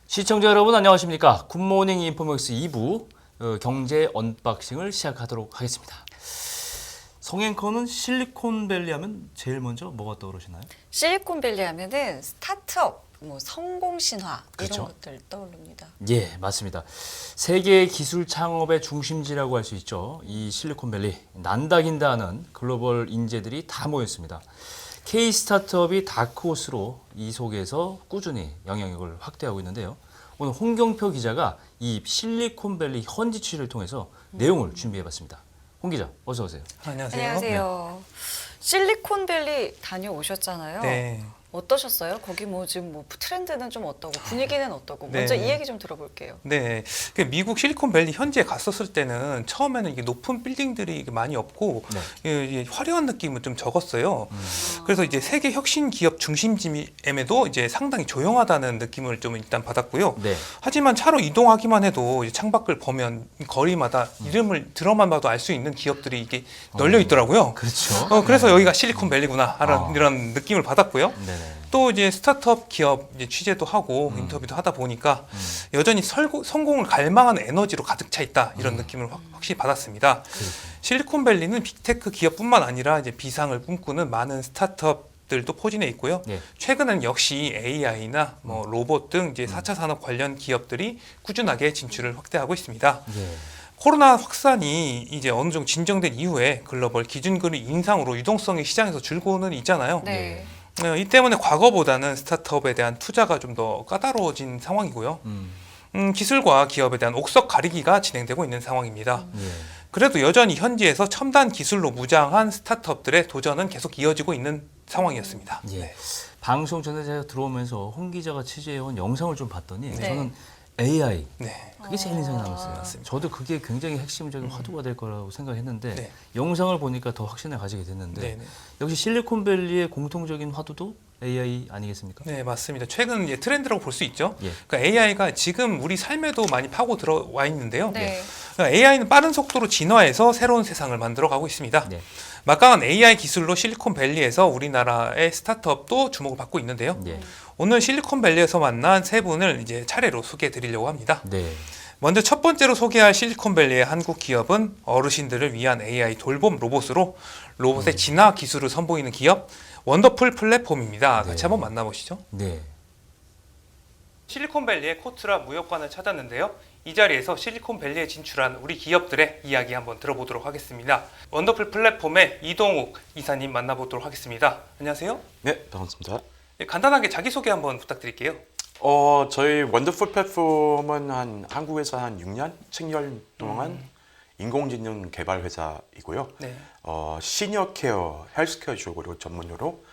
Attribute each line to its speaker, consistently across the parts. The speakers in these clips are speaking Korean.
Speaker 1: 시청자 여러분 안녕하십니까? 굿모닝 인포맥스 2부 경제 언박싱을 시작하도록 하겠습니다. 성앵커는 실리콘밸리 하면 제일 먼저 뭐가 떠오르시나요?
Speaker 2: 실리콘밸리 하면은 스타트업, 성공 신화
Speaker 1: 그렇죠.
Speaker 2: 이런 것들 떠오릅니다.
Speaker 1: 예, 맞습니다. 세계 기술 창업의 중심지라고 할 수 있죠. 이 실리콘밸리 난다긴다 하는 글로벌 인재들이 다 모였습니다. K 스타트업이 다크호스로 이 속에서 꾸준히 영향력을 확대하고 있는데요. 오늘 홍경표 기자가 이 실리콘밸리 현지 취재를 통해서 내용을 준비해봤습니다. 홍 기자, 어서 오세요.
Speaker 3: 안녕하세요.
Speaker 2: 안녕하세요. 실리콘밸리 다녀오셨잖아요.
Speaker 3: 네.
Speaker 2: 어떠셨어요? 거기 지금 트렌드는 좀 어떠고 분위기는 어떠고 먼저
Speaker 3: 네.
Speaker 2: 이 얘기 좀 들어볼게요.
Speaker 3: 네, 미국 실리콘밸리 현지에 갔었을 때는 처음에는 이게 높은 빌딩들이 많이 없고 이게 화려한 느낌은 좀 적었어요. 그래서 이제 세계 혁신 기업 중심지임에도 이제 상당히 조용하다는 느낌을 좀 일단 받았고요.
Speaker 1: 네.
Speaker 3: 하지만 차로 이동하기만 해도 이제 창밖을 보면 거리마다 이름을 들어만 봐도 알 수 있는 기업들이 이게 널려 있더라고요.
Speaker 1: 그렇죠.
Speaker 3: 그래서 여기가 실리콘밸리구나 하는 이런 느낌을 받았고요.
Speaker 1: 네네.
Speaker 3: 또 이제 스타트업 기업 이제 취재도 하고 인터뷰도 하다 보니까 여전히 성공을 갈망하는 에너지로 가득 차 있다 이런 느낌을 확실히 받았습니다. 실리콘밸리는 빅테크 기업뿐만 아니라 이제 비상을 꿈꾸는 많은 스타트업들도 포진해 있고요.
Speaker 1: 예.
Speaker 3: 최근엔 역시 AI나 로봇 등 이제 4차 산업 관련 기업들이 꾸준하게 진출을 확대하고 있습니다.
Speaker 1: 예.
Speaker 3: 코로나 확산이 이제 어느 정도 진정된 이후에 글로벌 기준금리 인상으로 유동성이 시장에서 줄고는 있잖아요.
Speaker 2: 네.
Speaker 3: 이 때문에 과거보다는 스타트업에 대한 투자가 좀 더 까다로워진 상황이고요. 기술과 기업에 대한 옥석 가리기가 진행되고 있는 상황입니다.
Speaker 1: 예.
Speaker 3: 그래도 여전히 현지에서 첨단 기술로 무장한 스타트업들의 도전은 계속 이어지고 있는 상황이었습니다.
Speaker 1: 예.
Speaker 3: 네.
Speaker 1: 방송 전에 제가 들어오면서 홍 기자가 취재해온 영상을 좀 봤더니
Speaker 2: 네.
Speaker 1: 저는 AI
Speaker 3: 네.
Speaker 1: 그게 제일 인상이 남았어요.
Speaker 3: 맞습니다.
Speaker 1: 저도 그게 굉장히 핵심적인 화두가 될 거라고 생각했는데
Speaker 3: 네.
Speaker 1: 영상을 보니까 더 확신을 가지게 됐는데
Speaker 3: 네, 네.
Speaker 1: 역시 실리콘밸리의 공통적인 화두도 AI 아니겠습니까?
Speaker 3: 네, 맞습니다. 최근 이제 트렌드라고 볼 수 있죠.
Speaker 1: 예.
Speaker 3: 그러니까 AI가 지금 우리 삶에도 많이 파고 들어와 있는데요.
Speaker 2: 네.
Speaker 3: 그러니까 AI는 빠른 속도로 진화해서 새로운 세상을 만들어가고 있습니다.
Speaker 1: 네.
Speaker 3: 막강한 AI 기술로 실리콘밸리에서 우리나라의 스타트업도 주목을 받고 있는데요.
Speaker 1: 예.
Speaker 3: 오늘 실리콘밸리에서 만난 세 분을 이제 차례로 소개해 드리려고 합니다.
Speaker 1: 네.
Speaker 3: 먼저 첫 번째로 소개할 실리콘밸리의 한국 기업은 어르신들을 위한 AI 돌봄 로봇으로 로봇의 진화 기술을 선보이는 기업 원더풀 플랫폼입니다. 같이 한번 만나보시죠.
Speaker 1: 네.
Speaker 3: 실리콘밸리의 코트라 무역관을 찾았는데요. 이 자리에서 실리콘밸리에 진출한 우리 기업들의 이야기 한번 들어보도록 하겠습니다. 원더풀 플랫폼의 이동욱 이사님 만나보도록 하겠습니다. 안녕하세요.
Speaker 4: 네, 반갑습니다.
Speaker 3: 네, 간단하게 자기소개 한번 부탁드릴게요.
Speaker 4: 저희 원더풀 플랫폼은 한국에서 한 6년, 7년 동안 인공지능 개발 회사이고요.
Speaker 3: 네.
Speaker 4: 시니어 케어, 헬스케어 쪽으로 전문으로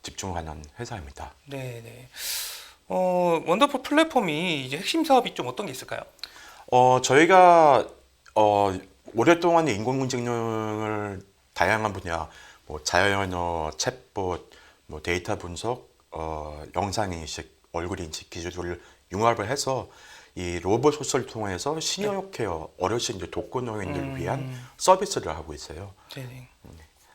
Speaker 4: 집중하는 회사입니다.
Speaker 3: 네, 네. 원더풀 플랫폼이 이제 핵심 사업이 좀 어떤 게 있을까요?
Speaker 4: 저희가 오랫동안 인공지능을 다양한 분야, 자연어, 챗봇, 데이터 분석, 영상 인식, 얼굴 인식 기술을 융합을 해서 이 로봇 소스를 통해서 시니어 케어, 어르신들, 독거노인들 위한 서비스를 하고 있어요.
Speaker 3: 네.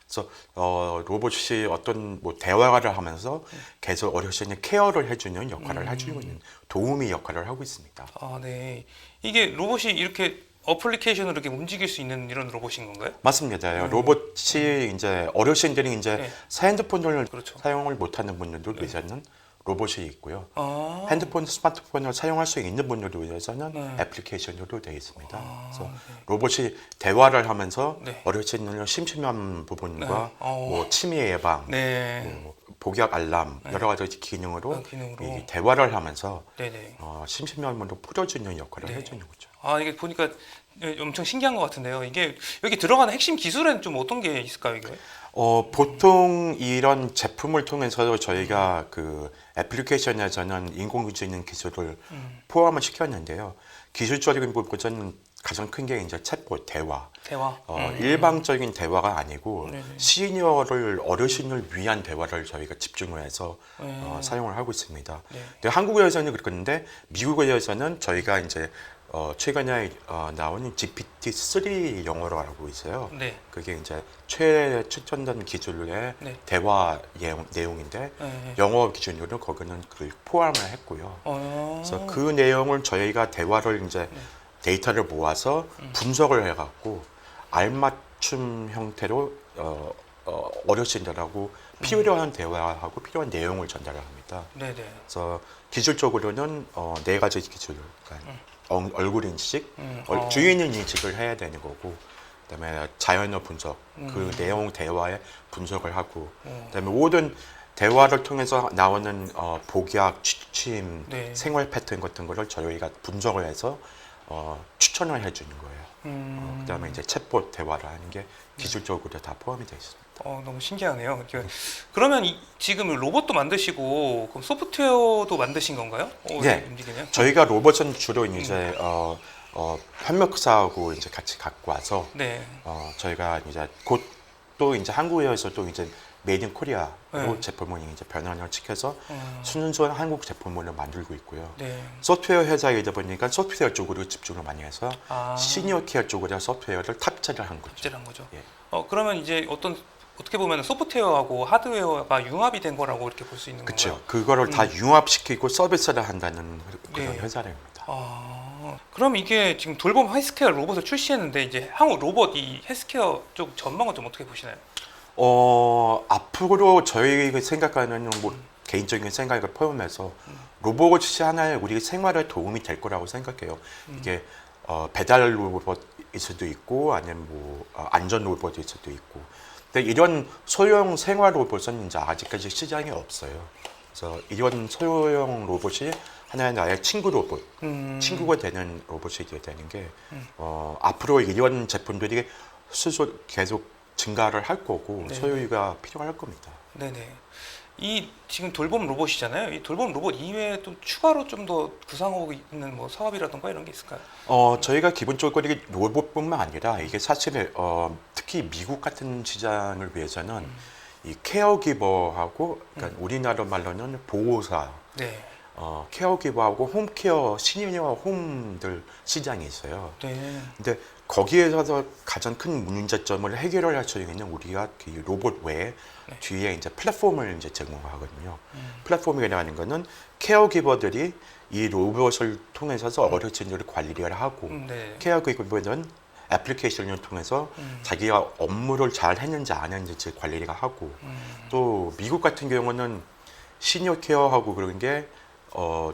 Speaker 4: 그래서 로봇이 어떤 대화를 하면서 계속 어르신이 케어를 해주는 역할을 해주고 있는 도우미 역할을 하고 있습니다.
Speaker 3: 아, 네. 이게 로봇이 이렇게 어플리케이션으로 이렇게 움직일 수 있는 이런 로봇인 건가요?
Speaker 4: 맞습니다. 로봇이 이제 어르신들이 이제
Speaker 3: 네.
Speaker 4: 핸드폰을
Speaker 3: 그렇죠.
Speaker 4: 사용을 못하는 분들도 위해서는 로봇이 있고요.
Speaker 3: 아,
Speaker 4: 핸드폰, 스마트폰을 사용할 수 있는 분들을 위해서는
Speaker 3: 네.
Speaker 4: 애플리케이션으로 되어 있습니다. 그래서
Speaker 3: 네.
Speaker 4: 로봇이 대화를 하면서
Speaker 3: 네.
Speaker 4: 어르신을 심심한 부분과
Speaker 3: 네.
Speaker 4: 치매 예방,
Speaker 3: 네.
Speaker 4: 복약 알람 여러 가지 기능으로,
Speaker 3: 기능으로.
Speaker 4: 이 대화를 하면서
Speaker 3: 네네.
Speaker 4: 심심함을 풀어주는 역할을
Speaker 3: 네.
Speaker 4: 해주는 거죠.
Speaker 3: 아, 이게 보니까 엄청 신기한 것 같은데요. 이게 여기 들어가는 핵심 기술에는 좀 어떤 게 있을까요, 이게?
Speaker 4: 보통 이런 제품을 통해서 저희가 그 애플리케이션에서는 인공지능 기술을 포함을 시켰는데요. 기술적인 부분은 가장 큰 게 이제 챗봇 대화.
Speaker 3: 대화.
Speaker 4: 일방적인 대화가 아니고
Speaker 3: 네네.
Speaker 4: 시니어를 어르신을 위한 대화를 저희가 집중을 해서 사용을 하고 있습니다.
Speaker 3: 네.
Speaker 4: 근데 한국에서는 그런데 미국에서는 저희가 이제 최근에 나온 GPT-3 영어로 알고 있어요.
Speaker 3: 네.
Speaker 4: 그게 이제 최첨단 기술의
Speaker 3: 네.
Speaker 4: 대화 내용인데
Speaker 3: 네.
Speaker 4: 영어 기준으로 거기는 그걸 포함을 했고요. 그래서 그
Speaker 3: 네.
Speaker 4: 내용을 저희가 대화를 이제 데이터를 모아서 분석을 해갖고 알맞춤 형태로 어르신들하고 필요한 대화하고 필요한 내용을 전달을 합니다.
Speaker 3: 네네.
Speaker 4: 그래서 기술적으로는 네 가지 기술, 그러니까 얼굴 인식,
Speaker 3: 어.
Speaker 4: 주인을 인식을 해야 되는 거고, 그다음에 자연어 분석, 그 내용 대화에 분석을 하고, 그다음에 모든 대화를 통해서 나오는 복약, 취침,
Speaker 3: 네.
Speaker 4: 생활 패턴 같은 거를 저희가 분석을 해서 추천을 해주는 거예요. 그다음에 이제 챗봇 대화를 하는 게 기술적으로 다 포함이 되어 있습니다.
Speaker 3: 너무 신기하네요. 그러면 지금 로봇도 만드시고 그럼 소프트웨어도 만드신 건가요?
Speaker 4: 네.
Speaker 3: 움직이네요.
Speaker 4: 저희가 로봇은 주로 이제 협력사하고 이제 같이 갖고 와서
Speaker 3: 네.
Speaker 4: 저희가 이제 곧 또 이제 한국에서도 이제 메이드 인 코리아로
Speaker 3: 네.
Speaker 4: 제품을 이제 변환을 시켜서 순수한 한국 제품을 만들고 있고요.
Speaker 3: 네.
Speaker 4: 소프트웨어 회사이다 보니까 소프트웨어 쪽으로 집중을 많이 해서
Speaker 3: 아.
Speaker 4: 시니어 케어 쪽으로 소프트웨어를 탑재를 한 거죠.
Speaker 3: 탑재한 거죠.
Speaker 4: 예.
Speaker 3: 그러면 이제 어떻게 보면 소프트웨어하고 하드웨어가 융합이 된 거라고 이렇게 볼 수 있는
Speaker 4: 그렇죠.
Speaker 3: 건가요?
Speaker 4: 그거를 다 융합시키고 서비스를 한다는 그런
Speaker 3: 네.
Speaker 4: 회사입니다.
Speaker 3: 그럼 이게 지금 돌봄 헬스케어 로봇을 출시했는데 이제 한국 로봇 이 헬스케어 쪽 전망은 좀 어떻게 보시나요?
Speaker 4: 앞으로 저희가 생각하는 뭐 개인적인 생각을 포함해서 로봇이 하나의 우리 생활에 도움이 될 거라고 생각해요. 이게 배달 로봇일 수도 있고 아니면 뭐 안전 로봇일 수도 있고. 근데 이런 소형 생활 로봇은 이제 아직까지 시장이 없어요. 그래서 이런 소형 로봇이 하나의 나의 친구 로봇, 친구가 되는 로봇이 되는 게 앞으로 이런 제품들이 수소 계속 증가를 할 거고
Speaker 3: 네.
Speaker 4: 소유가 필요할 겁니다.
Speaker 3: 네네. 이 지금 돌봄 로봇이잖아요. 이 돌봄 로봇 이외에 또 추가로 좀 더 구상하고 있는 뭐 사업이라든가 이런 게 있을까요?
Speaker 4: 저희가 기본적으로 이게 로봇뿐만 아니라 이게 사실 특히 미국 같은 시장을 위해서는 이 케어기버하고 그러니까 우리나라 말로는 보호사,
Speaker 3: 네.
Speaker 4: 케어기버하고 홈케어 시니어 홈들 시장이 있어요.
Speaker 3: 네.
Speaker 4: 근데 거기에서 가장 큰 문제점을 해결을 할 수 있는 우리가 그 로봇 외에
Speaker 3: 네.
Speaker 4: 뒤에 이제 플랫폼을 이제 제공하거든요. 플랫폼이라는 거는 케어기버들이 이 로봇을 통해서 어르신들을 관리를 하고
Speaker 3: 네.
Speaker 4: 케어기버는 애플리케이션을 통해서 자기가 업무를 잘 했는지 안 했는지 관리를 하고 또 미국 같은 경우는 시니어 케어하고 그런 게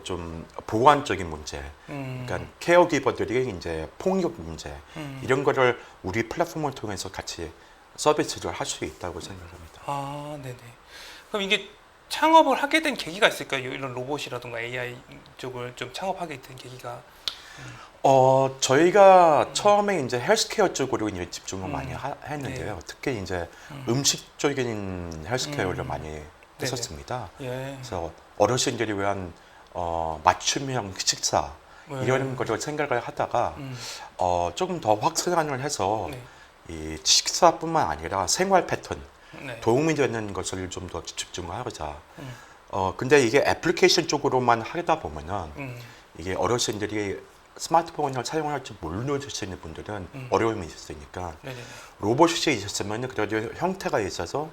Speaker 4: 좀 보완적인 문제, 그러니까 케어기버들이 이제 폭력 문제 이런 거를 우리 플랫폼을 통해서 같이 서비스를 할 수 있다고 생각합니다.
Speaker 3: 네네. 그럼 이게 창업을 하게 된 계기가 있을까요? 이런 로봇이라든가 AI 쪽을 좀 창업하게 된 계기가?
Speaker 4: 저희가 처음에 이제 헬스케어 쪽으로 이제 집중을 많이 했는데요.
Speaker 3: 네.
Speaker 4: 특히 이제 음식적인 헬스케어를 많이 했었습니다.
Speaker 3: 예.
Speaker 4: 그래서 어르신들이 위한 맞춤형 식사
Speaker 3: 네.
Speaker 4: 이런 거를 생각을 하다가 조금 더 확산을 해서
Speaker 3: 네.
Speaker 4: 이 식사뿐만 아니라 생활 패턴
Speaker 3: 네.
Speaker 4: 도움이 되는 것을 좀 더 집중하자. 근데 이게 애플리케이션 쪽으로만 하다 보면은 이게 어르신들이 스마트폰을 사용할 줄 모르시는 분들은 어려움이 있으니까
Speaker 3: 네네.
Speaker 4: 로봇이 있었으면 그래도 형태가 있어서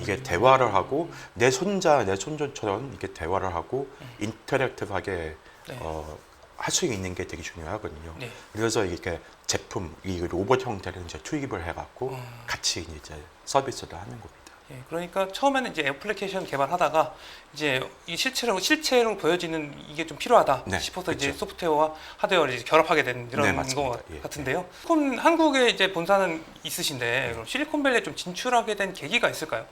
Speaker 4: 이게 대화를 하고 내 손자, 내 손주처럼 이렇게 대화를 하고 인터랙티브하게
Speaker 3: 네.
Speaker 4: 할 수 있는 게 되게 중요하거든요.
Speaker 3: 네.
Speaker 4: 그래서 이렇게 제품, 이 로봇 형태를 이제 투입을 해갖고 같이 이제 서비스를 하는 겁니다.
Speaker 3: 예, 그러니까 처음에는 이제 애플리케이션 개발하다가 이제 이 실체로 보여지는 이게 좀 필요하다
Speaker 4: 네,
Speaker 3: 싶어서 이제
Speaker 4: 그렇죠.
Speaker 3: 소프트웨어와 하드웨어를 이제 결합하게 된 이런
Speaker 4: 네,
Speaker 3: 거
Speaker 4: 맞습니다. 예,
Speaker 3: 같은데요. 그럼 한국에 이제 본사는 있으신데 그럼 실리콘밸리에 좀 진출하게 된 계기가 있을까요?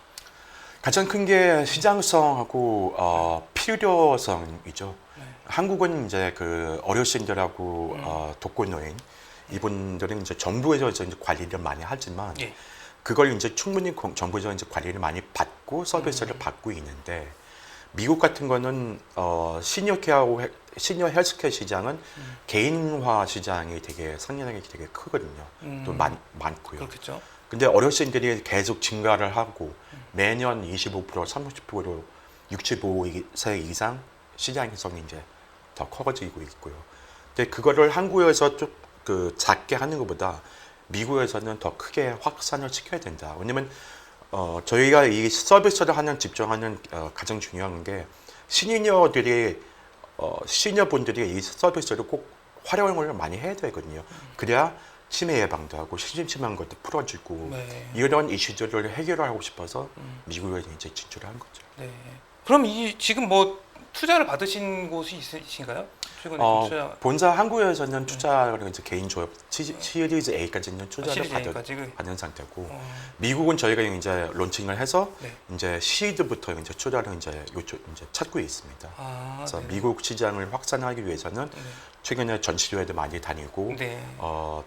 Speaker 4: 가장 큰 게 시장성하고 필요성이죠. 한국은 이제 그 어르신들하고 독거노인 이분들은 이제 정부에서 이제 관리를 많이 하지만
Speaker 3: 예.
Speaker 4: 그걸 이제 충분히 정부에서 이제 관리를 많이 받고 서비스를 받고 있는데 미국 같은 거는 시니어 케어하고 시니어 헬스케어 시장은 개인화 시장이 되게 상당히 되게 크거든요. 또 많고요.
Speaker 3: 그렇겠죠.
Speaker 4: 근데 어르신들이 계속 증가를 하고 매년 25%, 30% 65세 이상 시장에서 이제 더 커지고 있고요. 근데 그거를 한국에서 좀 그 작게 하는 것보다 미국에서는 더 크게 확산을 시켜야 된다. 왜냐면 저희가 이 서비스를 하는 집중하는 가장 중요한 게 시니어분들이 이 서비스를 꼭 활용을 많이 해야 되거든요. 그래야 치매 예방도 하고 심심한 것도 풀어주고
Speaker 3: 네.
Speaker 4: 이런 이슈들을 해결하고 싶어서 미국에 이제 진출한 거죠.
Speaker 3: 네. 그럼 이 지금 뭐 투자를 받으신 곳이 있으신가요? 최근에 투자
Speaker 4: 본사 한국에서는 투자를 이제 개인 조합 시리즈 A까지는 투자를
Speaker 3: 시리즈 A까지?
Speaker 4: 받은 상태고 미국은 저희가 이제 론칭을 해서
Speaker 3: 네.
Speaker 4: 이제 시드부터 이제 투자를 이제 찾고 있습니다. 그래서
Speaker 3: 네.
Speaker 4: 미국 시장을 확산하기 위해서는
Speaker 3: 네.
Speaker 4: 최근에 전시회도 많이 다니고
Speaker 3: 네.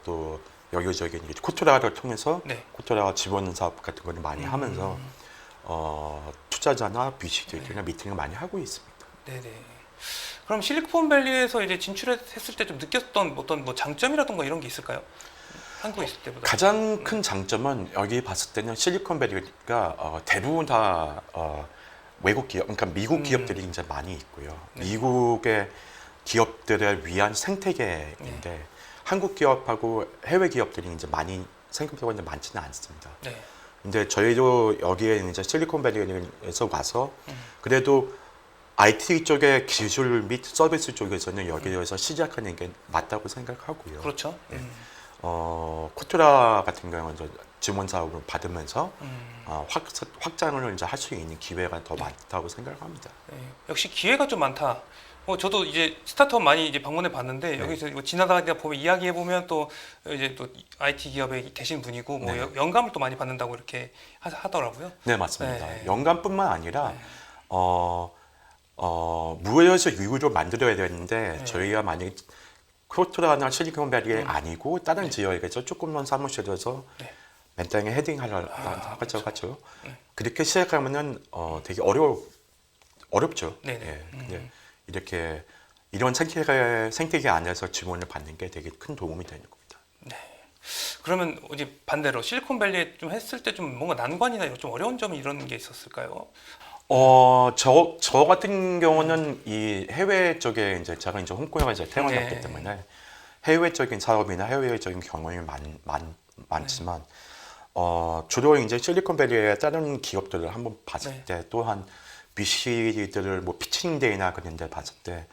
Speaker 4: 또 여기저기 이제 코토라를 통해서
Speaker 3: 네.
Speaker 4: 코토라 지원 사업 같은 거를 많이 하면서 투자자나 VC들이나 미팅을 많이 하고 있습니다.
Speaker 3: 네네. 그럼 실리콘밸리에서 이제 진출했을 때 좀 느꼈던 어떤 뭐 장점이라든가 이런 게 있을까요? 한국에 있을 때보다.
Speaker 4: 가장 큰 장점은 여기 봤을 때는 실리콘밸리가 대부분 다 외국 기업, 그러니까 미국 기업들이 이제 많이 있고요.
Speaker 3: 네.
Speaker 4: 미국의 기업들을 위한 생태계인데 한국 기업하고 해외 기업들이 이제 많이 생각보다 이제 많지는 않습니다.
Speaker 3: 네.
Speaker 4: 근데 저희도 여기에 이제 실리콘밸리에서 와서 그래도 IT 쪽의 기술 및 서비스 쪽에서는 여기에서 시작하는 게 맞다고 생각하고요.
Speaker 3: 그렇죠.
Speaker 4: 코트라 같은 경우는 이제 지원 사업을 받으면서 확장을 이제 할 수 있는 기회가 더 많다고 생각합니다.
Speaker 3: 네. 역시 기회가 좀 많다. 저도 이제 스타트업 많이 이제 방문해 봤는데 여기서 이거 지나다니다 보면 이야기해 보면 또 이제 또 IT 기업에 계신 분이고 뭐
Speaker 4: 네.
Speaker 3: 영감을 또 많이 받는다고 이렇게 하더라고요.
Speaker 4: 네, 맞습니다.
Speaker 3: 네.
Speaker 4: 영감뿐만 아니라 무에서 유로 만들어야 되는데
Speaker 3: 네.
Speaker 4: 저희가 만약에 코트라나 실리콘밸리 아니고 다른
Speaker 3: 네.
Speaker 4: 지역에서 조금만 사무실에서
Speaker 3: 네.
Speaker 4: 맨 땅에 헤딩하려
Speaker 3: 그렇죠.
Speaker 4: 하죠.
Speaker 3: 네.
Speaker 4: 그렇게 시작하면은 되게 어렵죠.
Speaker 3: 네네.
Speaker 4: 예, 근데 이렇게 이런 생태계 안에서 지원을 받는 게 되게 큰 도움이 되는 겁니다.
Speaker 3: 네. 그러면 이제 반대로 실리콘밸리에 좀 했을 때 좀 뭔가 난관이나 이런 좀 어려운 점이 이런 게 있었을까요?
Speaker 4: 저 같은 경우는 이 해외 쪽에 이제 제가 이제 홍콩에 이제 태어났기
Speaker 3: 네.
Speaker 4: 때문에 해외적인 사업이나 해외적인 경험이 많지만 주로 이제 실리콘밸리의 다른 기업들을 한번 봤을
Speaker 3: 네.
Speaker 4: 때 또한 VC들을 뭐 피칭 데이나 그런 데 봤을 때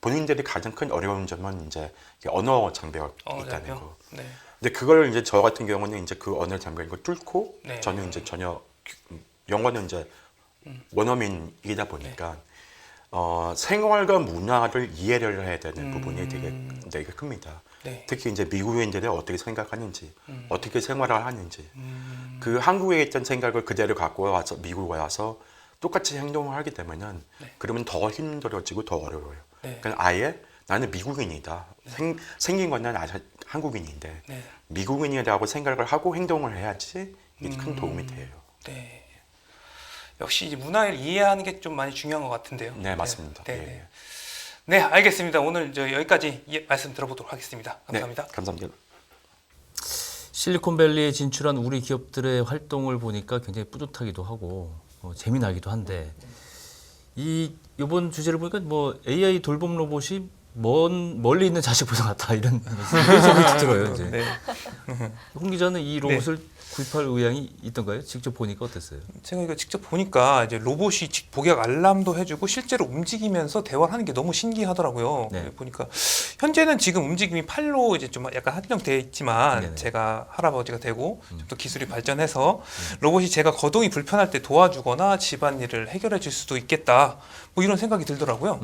Speaker 4: 본인들이 가장 큰 어려운 점은 이제 언어 장벽이 있다는 거.
Speaker 3: 네.
Speaker 4: 근데 그걸 이제 저 같은 경우는 이제 그 언어 장벽을 뚫고
Speaker 3: 네.
Speaker 4: 저는 이제 전혀 영어는 이제 원어민이다 보니까 생활과 문화를 이해를 해야 되는 부분이 되게 큽니다.
Speaker 3: 네.
Speaker 4: 특히 이제 미국인들이 어떻게 생각하는지, 어떻게 생활을 하는지, 그 한국에 있던 생각을 그대로 갖고 와서 미국에 와서 똑같이 행동을 하게 되면은 그러면 더 힘들어지고 더 어려워요.
Speaker 3: 네.
Speaker 4: 그러니까 아예 나는 미국인이다. 생긴 건 난 한국인인데
Speaker 3: 네.
Speaker 4: 미국인이라고 생각을 하고 행동을 해야지 이게 큰 도움이 돼요.
Speaker 3: 네. 역시 이제 문화를 이해하는 게 좀 많이 중요한 것 같은데요.
Speaker 4: 네, 맞습니다.
Speaker 3: 네.
Speaker 4: 예.
Speaker 3: 네. 네, 알겠습니다. 오늘 여기까지 말씀 들어보도록 하겠습니다. 감사합니다.
Speaker 4: 네, 감사합니다.
Speaker 1: 실리콘밸리에 진출한 우리 기업들의 활동을 보니까 굉장히 뿌듯하기도 하고 재미나기도 한데 이번 주제를 보니까 뭐 AI 돌봄 로봇이 멀리 있는 자식보다 낫다 이런 생각이 들어요. 이제.
Speaker 3: 네.
Speaker 1: 홍 기자는 이 로봇을 구입할 의향이 있던가요? 직접 보니까 어땠어요?
Speaker 3: 제가 이거 직접 보니까 이제 로봇이 복약 알람도 해주고 실제로 움직이면서 대화를 하는 게 너무 신기하더라고요.
Speaker 1: 네.
Speaker 3: 보니까 현재는 지금 움직임이 팔로 이제 좀 약간 한정되어 있지만
Speaker 1: 네네.
Speaker 3: 제가 할아버지가 되고 좀 더 기술이 발전해서 로봇이 제가 거동이 불편할 때 도와주거나 집안일을 해결해 줄 수도 있겠다. 뭐 이런 생각이 들더라고요.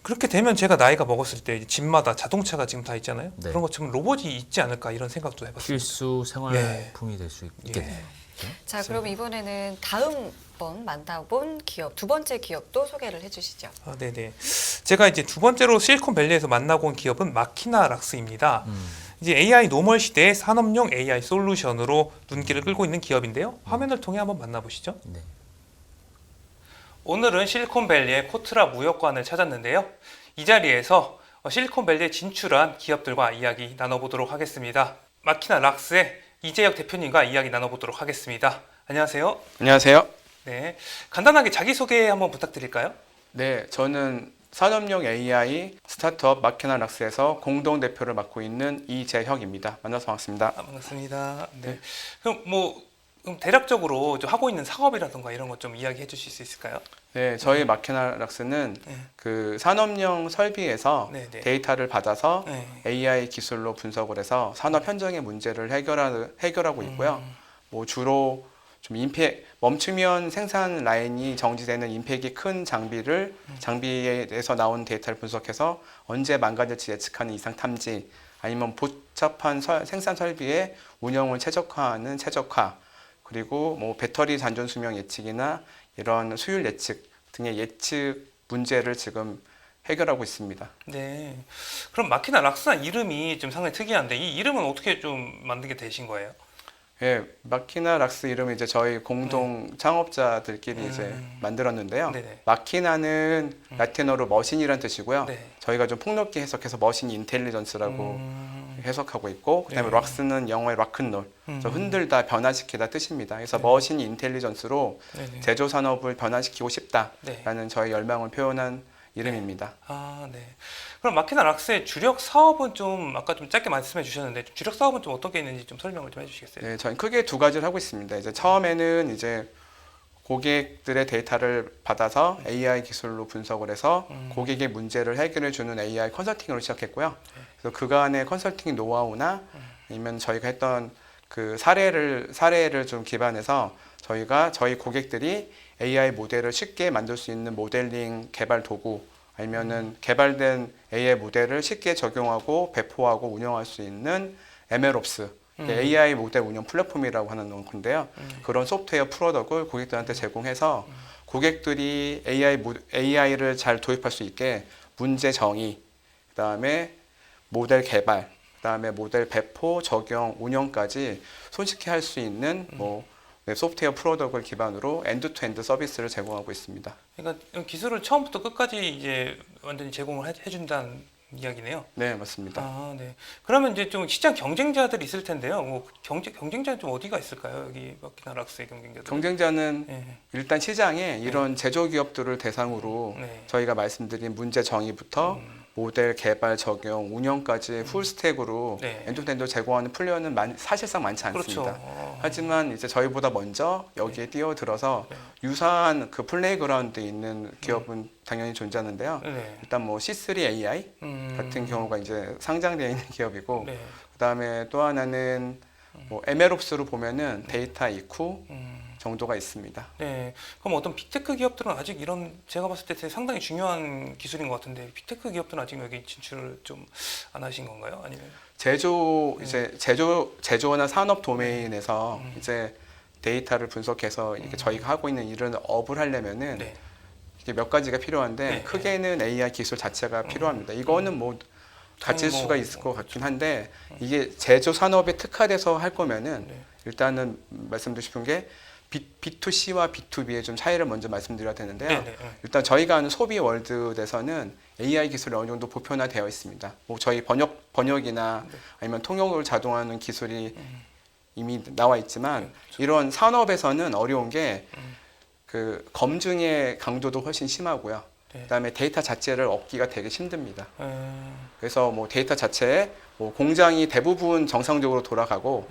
Speaker 3: 그렇게 되면 제가 나이가 먹었을 때 집마다 자동차가 지금 다 있잖아요.
Speaker 1: 네.
Speaker 3: 그런 것처럼 로봇이 있지 않을까 이런 생각도 해봤습니다.
Speaker 1: 필수 생활품이 될 수 있겠네요.
Speaker 2: 자, 그럼 이번에는 다음번 만나본 기업, 두 번째 기업도 소개를 해주시죠.
Speaker 3: 네네. 제가 이제 두 번째로 실리콘밸리에서 만나고 온 기업은 마키나락스입니다. 이제 AI 노멀 시대의 산업용 AI 솔루션으로 눈길을 끌고 있는 기업인데요. 화면을 통해 한번 만나보시죠.
Speaker 1: 네.
Speaker 3: 오늘은 실리콘밸리의 코트라 무역관을 찾았는데요. 이 자리에서 실리콘밸리에 진출한 기업들과 이야기 나눠보도록 하겠습니다. 마키나락스의 이재혁 대표님과 이야기 나눠보도록 하겠습니다. 안녕하세요.
Speaker 5: 안녕하세요.
Speaker 3: 네, 간단하게 자기소개 한번 부탁드릴까요?
Speaker 5: 네, 저는 산업용 AI 스타트업 마키나락스에서 공동 대표를 맡고 있는 이재혁입니다. 만나서 반갑습니다.
Speaker 3: 반갑습니다. 네. 그럼 대략적으로 좀 하고 있는 사업이라든가 이런 것 좀 이야기해 주실 수 있을까요?
Speaker 5: 네, 저희 마키나락스는
Speaker 3: 네.
Speaker 5: 그 산업용 설비에서
Speaker 3: 네, 네.
Speaker 5: 데이터를 받아서
Speaker 3: 네.
Speaker 5: AI 기술로 분석을 해서 산업 현장의 문제를 해결하고 있고요. 뭐 주로 좀 멈추면 생산 라인이 정지되는 임팩이 큰 장비에서 나온 데이터를 분석해서 언제 망가질지 예측하는 이상 탐지, 아니면 복잡한 생산 설비의 운영을 최적화하는 최적화, 그리고 뭐 배터리 잔존 수명 예측이나 이런 수율 예측 등의 예측 문제를 지금 해결하고 있습니다.
Speaker 3: 네. 그럼 마키나 락스란 이름이 좀 상당히 특이한데 이 이름은 어떻게 좀 만들게 되신 거예요?
Speaker 5: 예, 마키나 락스 이름은 이제 저희 공동 창업자들끼리 이제 만들었는데요.
Speaker 3: 네네.
Speaker 5: 마키나는 라틴어로 머신이란 뜻이고요.
Speaker 3: 네.
Speaker 5: 저희가 좀 폭넓게 해석해서 머신 인텔리전스라고 해석하고 있고, 그다음에
Speaker 3: 네.
Speaker 5: 락스는 영어의 락큰롤, 흔들다, 변화시키다 뜻입니다. 그래서
Speaker 3: 네.
Speaker 5: 머신 인텔리전스로
Speaker 3: 네네.
Speaker 5: 제조 산업을 변화시키고 싶다라는
Speaker 3: 네.
Speaker 5: 저희 열망을 표현한 이름입니다.
Speaker 3: 아, 네. 그럼 마키나 락스의 주력 사업은 좀 아까 좀 짧게 말씀해 주셨는데 주력 사업은 좀 어떤 게 있는지 좀 설명을 좀 해주시겠어요?
Speaker 5: 네, 저희 크게 두 가지를 하고 있습니다. 이제 처음에는 이제 고객들의 데이터를 받아서 AI 기술로 분석을 해서 고객의 문제를 해결해 주는 AI 컨설팅으로 시작했고요. 그래서 그간의 컨설팅 노하우나 아니면 저희가 했던 그 사례를 좀 기반해서 저희가 저희 고객들이 AI 모델을 쉽게 만들 수 있는 모델링 개발 도구, 아니면은 개발된 AI 모델을 쉽게 적용하고 배포하고 운영할 수 있는 MLOps, AI 모델 운영 플랫폼이라고 하는 건데요. 그런 소프트웨어 프로덕트를 고객들한테 제공해서 고객들이 AI를 잘 도입할 수 있게 문제 정의, 그다음에 모델 개발, 그다음에 모델 배포, 적용, 운영까지 손쉽게 할 수 있는 소프트웨어 프로덕트를 기반으로 엔드투엔드 서비스를 제공하고 있습니다.
Speaker 3: 그러니까 기술을 처음부터 끝까지 이제 완전히 제공을 해준다는 이야기네요.
Speaker 5: 네, 맞습니다.
Speaker 3: 아, 네. 그러면 이제 좀 시장 경쟁자들이 있을 텐데요. 뭐 경쟁자는 좀 어디가 있을까요? 여기 마키나 락스의 경쟁자들.
Speaker 5: 경쟁자는
Speaker 3: 네.
Speaker 5: 일단 시장에 이런 제조기업들을 대상으로
Speaker 3: 네.
Speaker 5: 저희가 말씀드린 문제 정의부터 모델 개발, 적용, 운영까지 풀스택으로
Speaker 3: 네.
Speaker 5: 엔드투엔드 제공하는 플레이어는 사실상 많지 않습니다.
Speaker 3: 그렇죠.
Speaker 5: 하지만 이제 저희보다 먼저 여기에 뛰어들어서 유사한 그 플레이그라운드에 있는 기업은 당연히 존재하는데요.
Speaker 3: 네.
Speaker 5: 일단 뭐 C3 AI 같은 경우가 이제 상장되어 있는 기업이고,
Speaker 3: 네.
Speaker 5: 그다음에 또 하나는 뭐 MLOps로 보면은 데이터 이쿠 정도가 있습니다.
Speaker 3: 네. 그럼 어떤 빅테크 기업들은 아직 이런 제가 봤을 때 상당히 중요한 기술인 것 같은데 빅테크 기업들은 아직 여기 진출을 좀 안 하신 건가요? 아니면
Speaker 5: 이제 제조나 산업 도메인에서 이제 데이터를 분석해서 이렇게 저희가 하고 있는 이런 업을 하려면은
Speaker 3: 네.
Speaker 5: 이게 몇 가지가 필요한데
Speaker 3: 네.
Speaker 5: 크게는 AI 기술 자체가 필요합니다. 이거는 뭐 가질 수가 있을 것 같긴 한데 이게 제조 산업에 특화돼서 할 거면은
Speaker 3: 네.
Speaker 5: 일단은 말씀드리고 싶은 게 B2C와 B2B의 좀 차이를 먼저 말씀드려야 되는데요.
Speaker 3: 네, 네.
Speaker 5: 일단 저희가 하는 소비 월드에서는 AI 기술이 어느 정도 보편화되어 있습니다. 뭐 저희 번역이나 아니면 통역을 자동화하는 기술이 이미 나와 있지만 이런 산업에서는 어려운 게 그 검증의 강도도 훨씬 심하고요.
Speaker 3: 네.
Speaker 5: 그다음에 데이터 자체를 얻기가 되게 힘듭니다. 그래서 뭐 데이터 자체에 뭐 공장이 대부분 정상적으로 돌아가고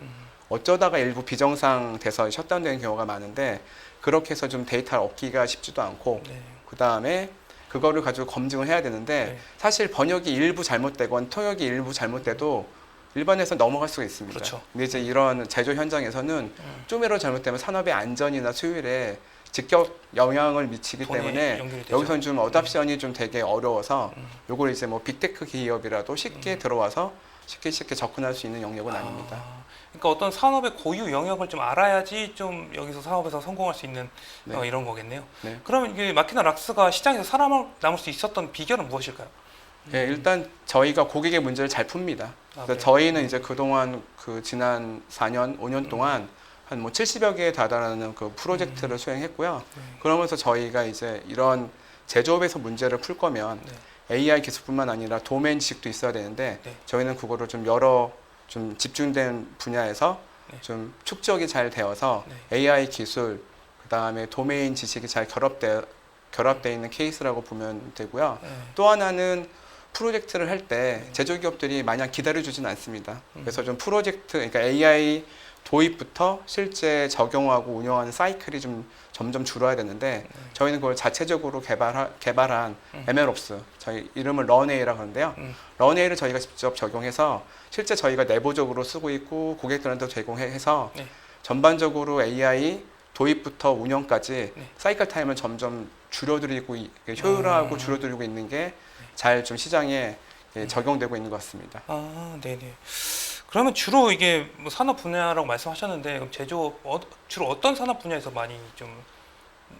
Speaker 5: 어쩌다가 일부 비정상 돼서 셧다운되는 경우가 많은데 그렇게 해서 좀 데이터를 얻기가 쉽지도 않고
Speaker 3: 네.
Speaker 5: 그다음에 그거를 가지고 검증을 해야 되는데
Speaker 3: 네.
Speaker 5: 사실 번역이 일부 잘못되건 통역이 일부 잘못돼도 일반에서 넘어갈 수가 있습니다.
Speaker 3: 그렇죠.
Speaker 5: 근데 이제 이런 제조 현장에서는 좀이라도 잘못되면 산업의 안전이나 수율에 직접 영향을 미치기
Speaker 3: 돈이
Speaker 5: 때문에
Speaker 3: 연결이 되죠.
Speaker 5: 여기서는 좀 어답션이 좀 되게 어려워서 요걸 이제 뭐 빅테크 기업이라도 쉽게 들어와서 쉽게 접근할 수 있는 영역은 아닙니다.
Speaker 3: 그러니까 어떤 산업의 고유 영역을 좀 알아야지 좀 여기서 사업에서 성공할 수 있는
Speaker 5: 네.
Speaker 3: 이런 거겠네요.
Speaker 5: 네.
Speaker 3: 그러면 이게 마키나 락스가 시장에서 살아남을 수 있었던 비결은 무엇일까요?
Speaker 5: 예, 일단 저희가 고객의 문제를 잘 풉니다. 그래서
Speaker 3: 그래요?
Speaker 5: 저희는 이제 그동안 그 지난 4년, 5년 동안 한 뭐 70여 개에 달하는 그 프로젝트를 수행했고요. 그러면서 저희가 이제 이런 제조업에서 문제를 풀 거면 AI 기술뿐만 아니라 도메인 지식도 있어야 되는데
Speaker 3: 네.
Speaker 5: 저희는 그거를 좀 여러 좀 집중된 분야에서 좀 축적이 잘 되어서 AI 기술, 그다음에 도메인 지식이 잘 결합되어 결합되어 있는 케이스라고 보면 되고요.
Speaker 3: 네.
Speaker 5: 또 하나는 프로젝트를 할 때 제조기업들이 마냥 기다려주지는 않습니다. 그래서 좀 프로젝트, 그러니까 AI 도입부터 실제 적용하고 운영하는 사이클이 좀 점점 줄어야 되는데 저희는 그걸 자체적으로 개발한 MLOps, 저희 이름을 런AI라고 하는데요. 런AI를 저희가 직접 적용해서 실제 저희가 내부적으로 쓰고 있고 고객들한테 제공해서
Speaker 3: 네.
Speaker 5: 전반적으로 AI 도입부터 운영까지
Speaker 3: 네.
Speaker 5: 사이클 타임을 점점 줄여드리고 효율화하고 줄여드리고 있는 게 잘 좀 시장에 적용되고 있는 것 같습니다.
Speaker 3: 아, 네네. 그러면 주로 이게 뭐 산업 분야라고 말씀하셨는데 그럼 제조업 주로 어떤 산업 분야에서 많이 좀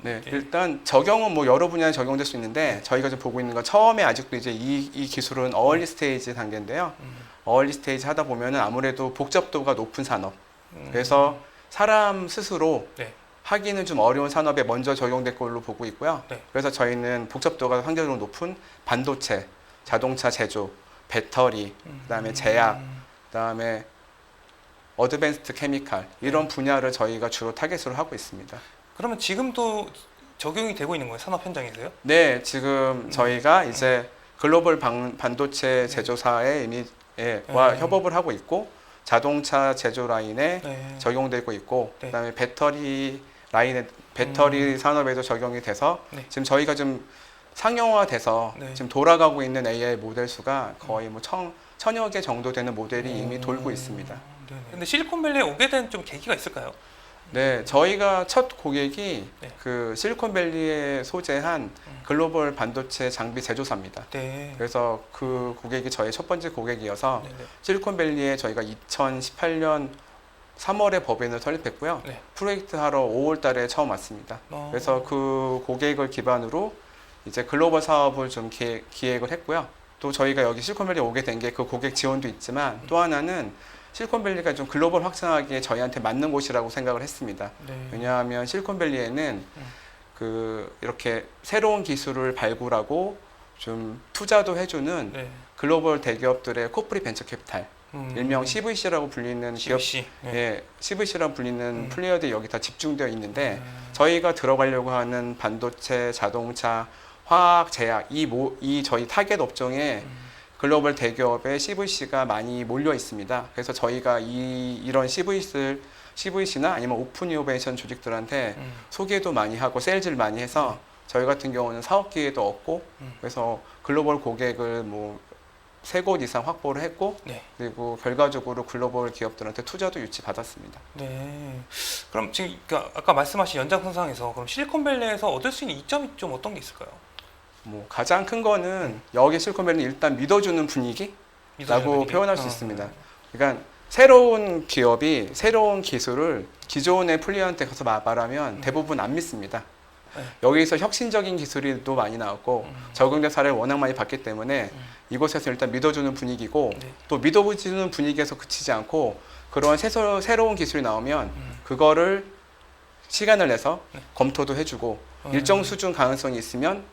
Speaker 5: 네,
Speaker 3: 예.
Speaker 5: 일단 적용은 뭐 여러 분야에 적용될 수 있는데 저희가 좀 보고 있는 건 처음에 아직도 이제 이 기술은 어얼리 스테이지 단계인데요. 어얼리 스테이지 하다 보면은 아무래도 복잡도가 높은 산업. 그래서 사람 스스로
Speaker 3: 네.
Speaker 5: 하기는 좀 어려운 산업에 먼저 적용될 걸로 보고 있고요.
Speaker 3: 네.
Speaker 5: 그래서 저희는 복잡도가 상대적으로 높은 반도체, 자동차 제조, 배터리, 그다음에 제약, 그다음에 어드밴스드 케미칼 이런 분야를 저희가 주로 타겟으로 하고 있습니다.
Speaker 3: 그러면 지금도 적용이 되고 있는 거예요? 산업 현장에서요?
Speaker 5: 네, 지금 저희가 이제 글로벌 반도체 제조사에 이미 와 협업을 하고 있고 자동차 제조 라인에
Speaker 3: 네.
Speaker 5: 적용되고 있고
Speaker 3: 네.
Speaker 5: 그다음에 배터리 라인에 배터리 산업에도 적용이 돼서
Speaker 3: 네.
Speaker 5: 지금 저희가 좀 상용화돼서
Speaker 3: 네.
Speaker 5: 지금 돌아가고 있는 AI 모델 수가 거의 뭐 천여 개 정도 되는 모델이 이미 돌고 있습니다.
Speaker 3: 네네. 근데 실리콘밸리에 오게 된 좀 계기가 있을까요?
Speaker 5: 네, 저희가 첫 고객이
Speaker 3: 네.
Speaker 5: 그 실리콘밸리에 소재한 글로벌 반도체 장비 제조사입니다.
Speaker 3: 네.
Speaker 5: 그래서 그 고객이 저희 첫 번째 고객이어서
Speaker 3: 네네.
Speaker 5: 실리콘밸리에 저희가 2018년 3월에 법인을 설립했고요.
Speaker 3: 네.
Speaker 5: 프로젝트 하러 5월 달에 처음 왔습니다.
Speaker 3: 어.
Speaker 5: 그래서 그 고객을 기반으로 이제 글로벌 사업을 좀 기획을 했고요. 또 저희가 여기 실리콘밸리에 오게 된 게 그 고객 지원도 있지만 또 하나는 실리콘밸리가 좀 글로벌 확장하기에 저희한테 맞는 곳이라고 생각을 했습니다.
Speaker 3: 네.
Speaker 5: 왜냐하면 실리콘밸리에는 그 이렇게 새로운 기술을 발굴하고 좀 투자도 해주는
Speaker 3: 네.
Speaker 5: 글로벌 대기업들의 코프리 벤처 캐피탈, 일명 CVC라고 불리는 기업,
Speaker 3: CVC. 네.
Speaker 5: 예, CVC라고 불리는 플레이어들이 여기 다 집중되어 있는데 저희가 들어가려고 하는 반도체, 자동차, 화학, 제약 이 저희 타겟 업종에 글로벌 대기업의 CVC가 많이 몰려 있습니다. 그래서 저희가 이런 CVC나 아니면 오픈 이노베이션 조직들한테 소개도 많이 하고 세일즈를 많이 해서 저희 같은 경우는 사업 기회도 얻고 그래서 글로벌 고객을 뭐 3곳 이상 확보를 했고
Speaker 3: 네.
Speaker 5: 그리고 결과적으로 글로벌 기업들한테 투자도 유치 받았습니다.
Speaker 3: 네. 그럼 지금 그러니까 아까 말씀하신 연장선상에서 그럼 실리콘밸리에서 얻을 수 있는 이점이 좀 어떤 게 있을까요?
Speaker 5: 뭐 가장 큰 거는 여기 실리콘밸리는 일단 믿어주는 분위기라고
Speaker 3: 분위기?
Speaker 5: 표현할 수 있습니다. 그러니까 새로운 기업이 새로운 기술을 기존의 플레이어한테 가서 말하면 대부분 안 믿습니다.
Speaker 3: 네.
Speaker 5: 여기서 혁신적인 기술이 또 많이 나왔고 적용된 사례를 워낙 많이 봤기 때문에 이곳에서 일단 믿어주는 분위기고
Speaker 3: 네.
Speaker 5: 또 믿어주는 분위기에서 그치지 않고 그런 새로운 기술이 나오면 그거를 시간을 내서 검토도 해주고 일정 수준 가능성이 있으면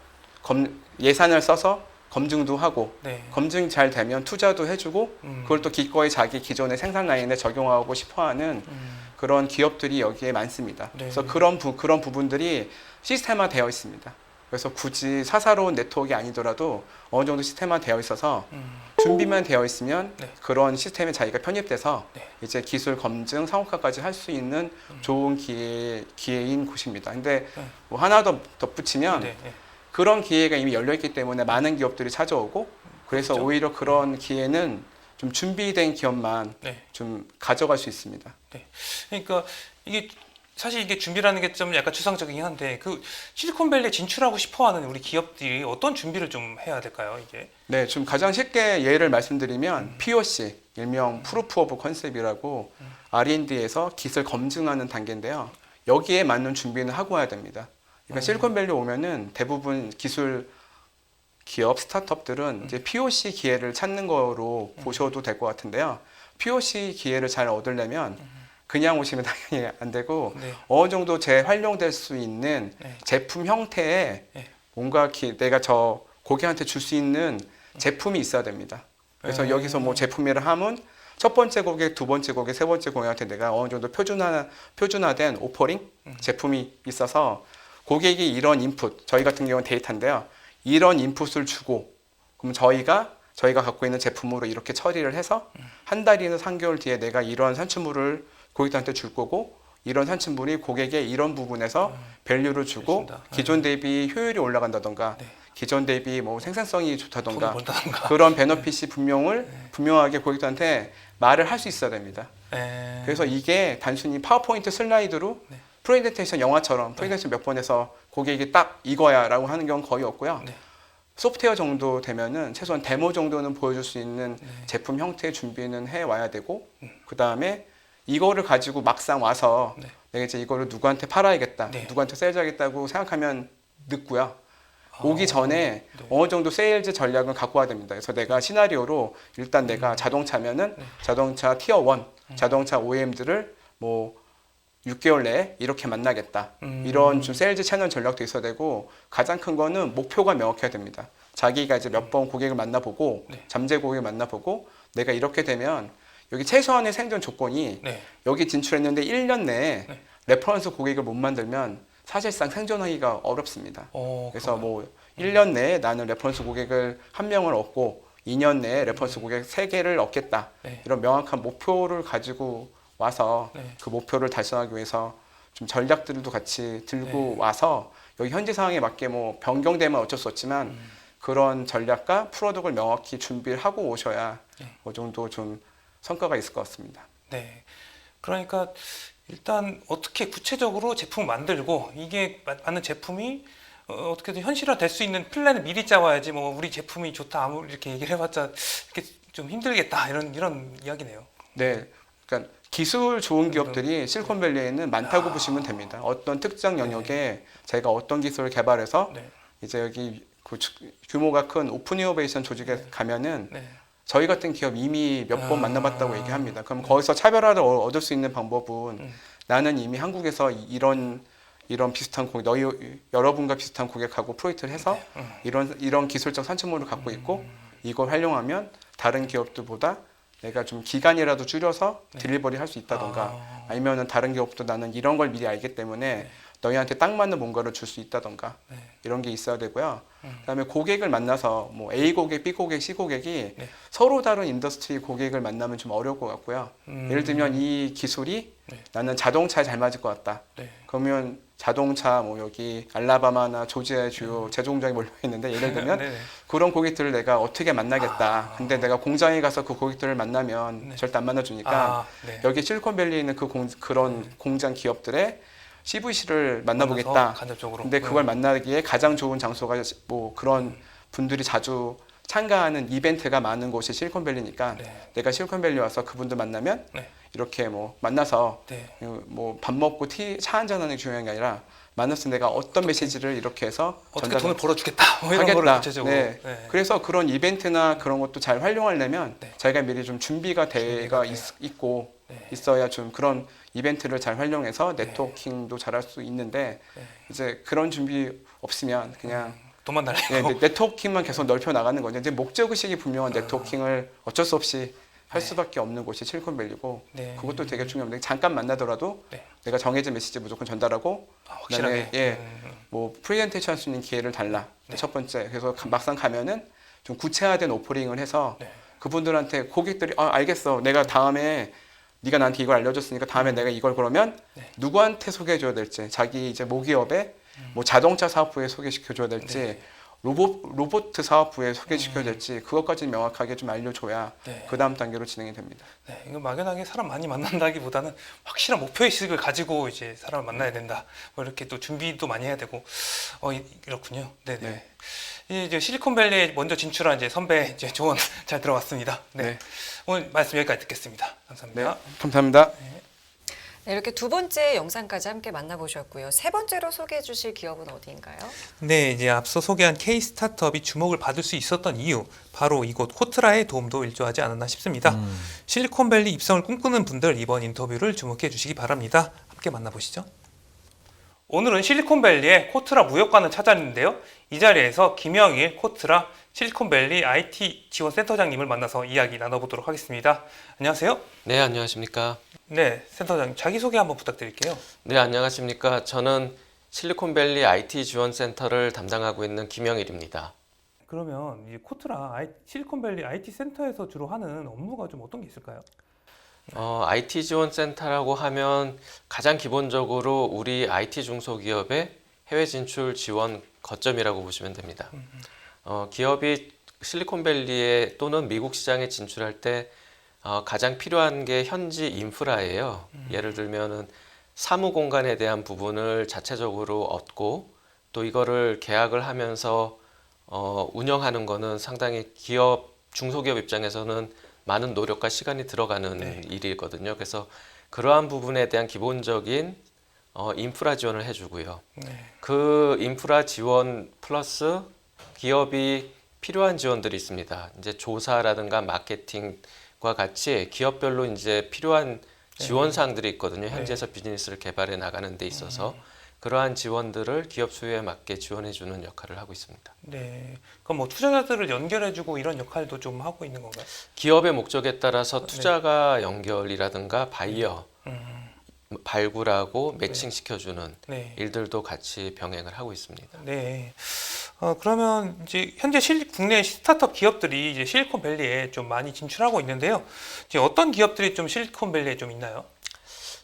Speaker 5: 예산을 써서 검증도 하고
Speaker 3: 네.
Speaker 5: 검증이 잘 되면 투자도 해주고 그걸 또 기꺼이 자기 기존의 생산 라인에 적용하고 싶어하는 그런 기업들이 여기에 많습니다.
Speaker 3: 네.
Speaker 5: 그래서 그런 부분들이 시스템화 되어 있습니다. 그래서 굳이 사사로운 네트워크가 아니더라도 어느 정도 시스템화 되어 있어서 준비만 되어 있으면
Speaker 3: 네.
Speaker 5: 그런 시스템에 자기가 편입돼서
Speaker 3: 네.
Speaker 5: 이제 기술 검증, 상업화까지 할 수 있는 좋은 기회인 곳입니다. 근데
Speaker 3: 네.
Speaker 5: 뭐 하나 더 덧붙이면
Speaker 3: 네. 네.
Speaker 5: 그런 기회가 이미 열려 있기 때문에 많은 기업들이 찾아오고 그래서
Speaker 3: 그렇죠.
Speaker 5: 오히려 그런 기회는 좀 준비된 기업만
Speaker 3: 네.
Speaker 5: 좀 가져갈 수 있습니다.
Speaker 3: 그러니까 이게 사실 이게 준비라는 게 좀 약간 추상적이긴 한데 그 실리콘밸리에 진출하고 싶어하는 우리 기업들이 어떤 준비를 좀 해야 될까요? 이게
Speaker 5: 네, 좀 가장 쉽게 예를 말씀드리면 POC, 일명 프루프 오브 컨셉이라고 R&D에서 기술 검증하는 단계인데요. 여기에 맞는 준비는 하고 와야 됩니다. 그러니까 실리콘밸리 오면은 대부분 기술 기업 스타트업들은 이제 POC 기회를 찾는 거로 보셔도 될 것 같은데요. POC 기회를 잘 얻으려면 그냥 오시면 당연히 안 되고
Speaker 3: 네.
Speaker 5: 어느 정도 재활용될 수 있는
Speaker 3: 네.
Speaker 5: 제품 형태의
Speaker 3: 네.
Speaker 5: 뭔가 내가 저 고객한테 줄 수 있는 제품이 있어야 됩니다. 그래서 여기서 뭐 제품이라 하면 첫 번째 고객, 두 번째 고객, 세 번째 고객한테 내가 어느 정도 표준화된 오퍼링 제품이 있어서 고객이 이런 인풋, 저희 같은 경우는 데이터인데요. 이런 인풋을 주고 그럼 저희가 갖고 있는 제품으로 이렇게 처리를 해서 한 달이나 3개월 뒤에 내가 이런 산출물을 고객들한테 줄 거고 이런 산출물이 고객에 이런 부분에서 밸류를 주고
Speaker 3: 준다.
Speaker 5: 기존 대비 효율이 올라간다던가
Speaker 3: 네.
Speaker 5: 기존 대비 뭐 생산성이 좋다던가
Speaker 3: 돈을 벌다던가.
Speaker 5: 그런 베너핏이 분명하게 고객들한테 말을 할 수 있어야 됩니다.
Speaker 3: 네.
Speaker 5: 그래서 이게 단순히 파워포인트 슬라이드로
Speaker 3: 네.
Speaker 5: 프레젠테이션 영화처럼 프레젠테이션 몇 번 해서 고객이 딱 이거야 라고 하는 경우는 거의 없고요.
Speaker 3: 네.
Speaker 5: 소프트웨어 정도 되면은 최소한 데모 정도는 보여줄 수 있는
Speaker 3: 네.
Speaker 5: 제품 형태의 준비는 해 와야 되고 그 다음에 이거를 가지고 막상 와서
Speaker 3: 네.
Speaker 5: 내가 이제 이거를 누구한테 팔아야겠다,
Speaker 3: 네.
Speaker 5: 누구한테 세일즈하겠다고 생각하면 늦고요. 오기
Speaker 3: 아,
Speaker 5: 전에
Speaker 3: 네.
Speaker 5: 어느 정도 세일즈 전략을 갖고 와야 됩니다. 그래서 내가 시나리오로 일단 내가 자동차면은
Speaker 3: 네.
Speaker 5: 자동차 티어 1, 자동차 OEM들을 뭐 6개월 내에 이렇게 만나겠다. 이런 좀 세일즈 채널 전략도 있어야 되고 가장 큰 거는 목표가 명확해야 됩니다. 자기가 이제 몇 번 고객을 만나보고
Speaker 3: 네.
Speaker 5: 잠재 고객을 만나보고 내가 이렇게 되면 여기 최소한의 생존 조건이
Speaker 3: 네.
Speaker 5: 여기 진출했는데 1년 내에
Speaker 3: 네.
Speaker 5: 레퍼런스 고객을 못 만들면 사실상 생존하기가 어렵습니다. 그래서
Speaker 3: 그런가요?
Speaker 5: 뭐 1년 내에 나는 레퍼런스 고객을 한 명을 얻고 2년 내에 레퍼런스 고객 3개를 얻겠다.
Speaker 3: 네.
Speaker 5: 이런 명확한 목표를 가지고 와서
Speaker 3: 네.
Speaker 5: 그 목표를 달성하기 위해서 좀 전략들도 같이 들고
Speaker 3: 네.
Speaker 5: 와서 여기 현재 상황에 맞게 뭐 변경되면 어쩔 수 없지만 그런 전략과 프로덕트를 명확히 준비를 하고 오셔야
Speaker 3: 네.
Speaker 5: 그 정도 좀 성과가 있을 것 같습니다.
Speaker 3: 네. 그러니까 일단 어떻게 구체적으로 제품을 만들고 이게 맞는 제품이 어떻게든 현실화 될 수 있는 플랜을 미리 짜와야지 뭐 우리 제품이 좋다 아무리 이렇게 얘기를 해봤자 이렇게 좀 힘들겠다 이런 이야기네요.
Speaker 5: 네. 그러니까 기술 좋은 기업들이 실리콘밸리에는 많다고 보시면 됩니다. 어떤 특정 영역에 제가 어떤 기술을 개발해서
Speaker 3: 네.
Speaker 5: 이제 여기 그 규모가 큰 오픈 이노베이션 조직에 가면은
Speaker 3: 네.
Speaker 5: 저희 같은 기업 이미 몇 번 만나봤다고 얘기합니다. 그럼 거기서 차별화를 얻을 수 있는 방법은 나는 이미 한국에서 이런 비슷한 고객, 여러분과 비슷한 고객하고 프로젝트를 해서 이런 기술적 산출물을 갖고 있고 이걸 활용하면 다른 기업들보다 내가 좀 기간이라도 줄여서 딜리버리 할 수 있다던가 아니면은 다른 기업도 나는 이런 걸 미리 알기 때문에 너희한테 딱 맞는 뭔가를 줄 수 있다던가
Speaker 3: 네.
Speaker 5: 이런 게 있어야 되고요. 그다음에 고객을 만나서 뭐 A 고객, B 고객, C 고객이
Speaker 3: 네.
Speaker 5: 서로 다른 인더스트리 고객을 만나면 좀 어려울 것 같고요. 예를 들면 이 기술이
Speaker 3: 네.
Speaker 5: 나는 자동차에 잘 맞을 것 같다.
Speaker 3: 네.
Speaker 5: 그러면 자동차 뭐 여기 알라바마나 조지아의 주요 제조 공장이 몰려 있는데 예를 들면
Speaker 3: 네. 네.
Speaker 5: 그런 고객들을 내가 어떻게 만나겠다. 근데 내가 공장에 가서 그 고객들을 만나면
Speaker 3: 네.
Speaker 5: 절대 안 만나주니까
Speaker 3: 네.
Speaker 5: 여기 실리콘밸리에 있는 그런 공장 기업들의 CVC를 만나보겠다.
Speaker 3: 만나서 간접적으로.
Speaker 5: 근데 그걸 만나기에 가장 좋은 장소가 뭐 그런 분들이 자주 참가하는 이벤트가 많은 곳이 실리콘밸리니까
Speaker 3: 네.
Speaker 5: 내가 실리콘밸리 와서 그분들 만나면
Speaker 3: 네.
Speaker 5: 이렇게 뭐 만나서
Speaker 3: 네.
Speaker 5: 뭐 밥 먹고 차 한잔 하는 게 중요한 게 아니라 만나서 내가 어떤 메시지를 이렇게 해서
Speaker 3: 어떻게 돈을 벌어주겠다 뭐 이런 거를
Speaker 5: 하겠다.
Speaker 3: 구체적으로.
Speaker 5: 네.
Speaker 3: 네.
Speaker 5: 그래서 그런 이벤트나 그런 것도 잘 활용하려면
Speaker 3: 네.
Speaker 5: 자기가 미리 좀 준비가 돼가 있고
Speaker 3: 네.
Speaker 5: 있어야 좀 그런 이벤트를 잘 활용해서 네트워킹도 잘할 수 있는데
Speaker 3: 네.
Speaker 5: 이제 그런 준비 없으면 그냥
Speaker 3: 돈만 달래요.
Speaker 5: 네, 네트워킹만 계속 넓혀 나가는 거죠. 근데 목적의식이 분명한 네트워킹을 어쩔 수 없이 할
Speaker 3: 네.
Speaker 5: 수밖에 없는 곳이 실리콘밸리고
Speaker 3: 네.
Speaker 5: 그것도 되게 중요합니다. 잠깐 만나더라도
Speaker 3: 네.
Speaker 5: 내가 정해진 메시지 무조건 전달하고
Speaker 3: 확실하게.
Speaker 5: 그다음에 뭐 프레젠테이션 할 수 있는 기회를 달라.
Speaker 3: 네.
Speaker 5: 첫 번째. 그래서 막상 가면은 좀 구체화된 오퍼링을 해서
Speaker 3: 네.
Speaker 5: 그분들한테 고객들이 알겠어. 내가 다음에 네가 나한테 이걸 알려줬으니까 다음에 내가 이걸 그러면
Speaker 3: 네.
Speaker 5: 누구한테 소개해줘야 될지 자기 이제 모기업에 뭐 자동차 사업부에 소개시켜줘야 될지
Speaker 3: 네.
Speaker 5: 로봇 사업부에 소개시켜야 될지 그것까지 명확하게 좀 알려줘야
Speaker 3: 네.
Speaker 5: 그 다음 단계로 진행이 됩니다.
Speaker 3: 네, 이거 막연하게 사람 많이 만난다기보다는 확실한 목표의식을 가지고 이제 사람을 만나야 된다. 뭐 이렇게 또 준비도 많이 해야 되고, 이렇군요. 네네.
Speaker 5: 네.
Speaker 3: 이제 실리콘밸리에 먼저 진출한 이제 선배 이제 조언 잘 들어봤습니다. 네.
Speaker 5: 네.
Speaker 3: 오늘 말씀 여기까지 듣겠습니다. 감사합니다.
Speaker 5: 네, 감사합니다.
Speaker 2: 네, 이렇게 두 번째 영상까지 함께 만나보셨고요. 세 번째로 소개해 주실 기업은 어디인가요?
Speaker 3: 네, 이제 앞서 소개한 K 스타트업이 주목을 받을 수 있었던 이유, 바로 이곳 코트라의 도움도 일조하지 않았나 싶습니다. 실리콘밸리 입성을 꿈꾸는 분들 이번 인터뷰를 주목해 주시기 바랍니다. 함께 만나보시죠. 오늘은 실리콘밸리의 코트라 무역관을 찾아왔는데요. 이 자리에서 김영일 코트라 실리콘밸리 IT 지원센터장님을 만나서 이야기 나눠보도록 하겠습니다. 안녕하세요.
Speaker 6: 네, 안녕하십니까.
Speaker 3: 네, 센터장님 자기소개 한번 부탁드릴게요.
Speaker 6: 네, 안녕하십니까. 저는 실리콘밸리 IT 지원센터를 담당하고 있는 김영일입니다.
Speaker 3: 그러면 이 코트라 실리콘밸리 IT 센터에서 주로 하는 업무가 좀 어떤 게 있을까요?
Speaker 6: IT 지원센터라고 하면 가장 기본적으로 우리 IT 중소기업의 해외 진출 지원 거점이라고 보시면 됩니다. 기업이 실리콘밸리에 또는 미국 시장에 진출할 때 가장 필요한 게 현지 인프라예요. 예를 들면은 사무 공간에 대한 부분을 자체적으로 얻고 또 이거를 계약을 하면서 운영하는 거는 상당히 중소기업 입장에서는 많은 노력과 시간이 들어가는
Speaker 3: 네.
Speaker 6: 일이거든요. 그래서 그러한 부분에 대한 기본적인 인프라 지원을 해주고요.
Speaker 3: 네.
Speaker 6: 그 인프라 지원 플러스 기업이 필요한 지원들이 있습니다. 이제 조사라든가 마케팅과 같이 기업별로 이제 필요한 지원 사항들이 있거든요. 현지에서 비즈니스를 개발해 나가는 데 있어서 그러한 지원들을 기업 수요에 맞게 지원해주는 역할을 하고 있습니다.
Speaker 3: 네. 그럼 뭐 투자자들을 연결해주고 이런 역할도 좀 하고 있는 건가요?
Speaker 6: 기업의 목적에 따라서 투자가 연결이라든가 바이어 발굴하고 매칭시켜주는
Speaker 3: 네.
Speaker 6: 일들도 같이 병행을 하고 있습니다.
Speaker 3: 네. 그러면 이제 현재 국내 스타트업 기업들이 이제 실리콘밸리에 좀 많이 진출하고 있는데요. 이제 어떤 기업들이 좀 실리콘밸리에 좀 있나요?